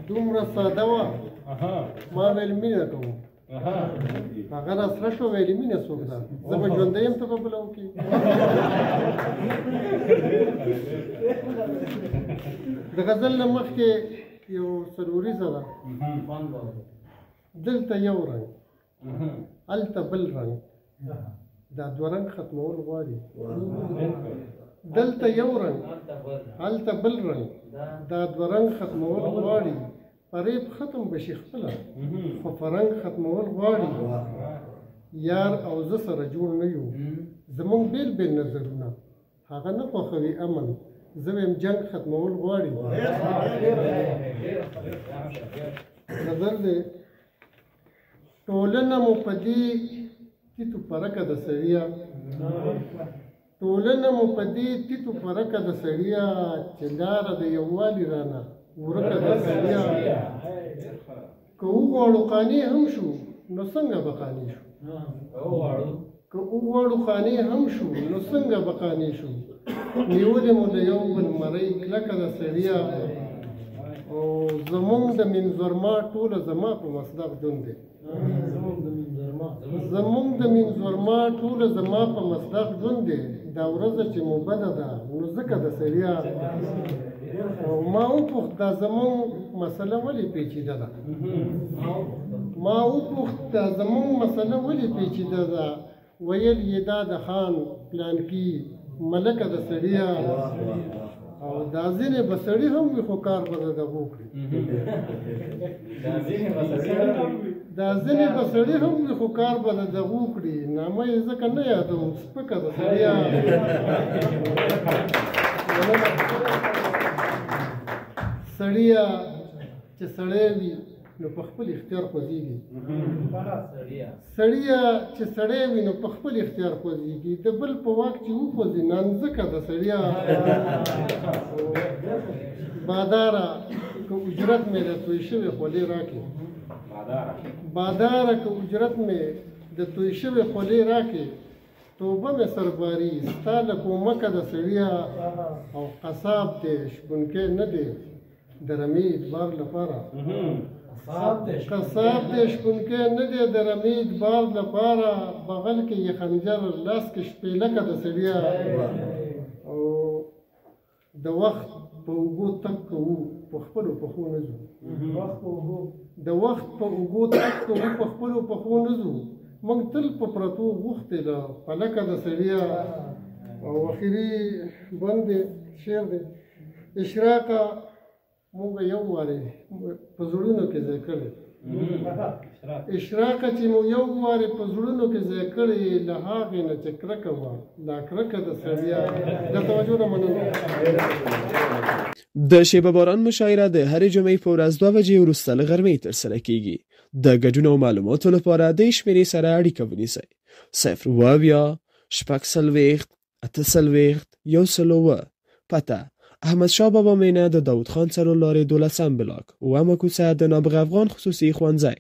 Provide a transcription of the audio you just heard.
دومره ساده وه ما ویل مینه کوم هغه راسره شو ویلې مینه څوک ده زه به ژوندی یم ته به بله وکړې د غزل نه مخکې یو څلوریزه ده دلته یو رنګ هلته بل رنګ دا دوه رنګ ختمول غواړي دلته یو رنګ هلته بل رنګ دا دوه رنګ ختمول غواړي فریب ختم بشي خپله خو فرنګ ختمول غواړي یار او زه سره جوړ نه یو زمونږ بیل بیل نظرونه هغه نه خوښوي امن زه ویم جنګ ختمول غواړي نظر دی ټولنه مو په دې تیتو پرکه د سړیا ټولنه مو په دې تیتو پرکه د سړیا چې لاره د یووالي رانه ورکه د سړیا که وغواړو قانع هم شو نو څنګه به قانع شو که وغواړو قانع هم شو نو څنګه به قانع شو نیولې مو د یو بل مرۍ کلکه د سړیا او زمونږ د منظورما ټوله زما په مصداق ژوند دی زمونږ د منظورما ټوله زما په مصداق ژوند دی دا ورځ چې مو بده ده نو ځکه د سړیا ما وپوښت دا زمونږ مسله ولې پیچیده ده ما وپوښت دا زمونږ مسله ولې پیچیده ده ویل یې دا د خان پلانکي ملکه د سړیا او دا ځینې به سړي هم وي خو کار به د دغو کړي دا ځینې به سړي هم وي خو کار به د دغو کړي نامه یې ځکه نه یادوم سپکه د سړیا سړیا چې سړی وي نو په خپل اختیار خوځېږي سړیا چې سړی وي نو په خپل اختیار خوځېږي د بل په واک چې وخوځي نانځکه د سړیا باداره که اجرت مې د توی شوې خولې راکړي باداره که اجرت مې د توی شوې خولې راکړي توبه مې سرباري ستا له کومکه د سړیا او قصاب دی شپونکی نه دی د رمې ادبار لپاره قصاب دی شپونکی نه دی د رمې ادبار لپاره بغل کې یې خنجر لاس کې شپېلکه د سړیا او د وخت په اوږو تګ کوو په خپلو پښو نه ځو د وخت په اوږو تګ کوو په خپلو پښو نه ځو موږ تل په پرتو غوښتې ده پلکه د سړیا او اخري بند شعر دی اشراقه موږ یو وارې په زړونو کې ځای کړی اشراقه چې مو یو وارې په زړونو کې ځای کړی له هغې نه چې کرکه وه لا کرکه د سړیا د توجه نه مننه د شیبه باران مشاعره د هرې جمعې په ورځ 2 بجې وروسته له غرمې ترسره کیږي د ګډون او معلوماتو لپاره د شمیرې سره اړیکه ونیسئ 0 پته احمد شاه بابا مینه د داود خان سرو لارې 12 بلاک و کوڅه د نابغه افغان خصوصي ښوونځی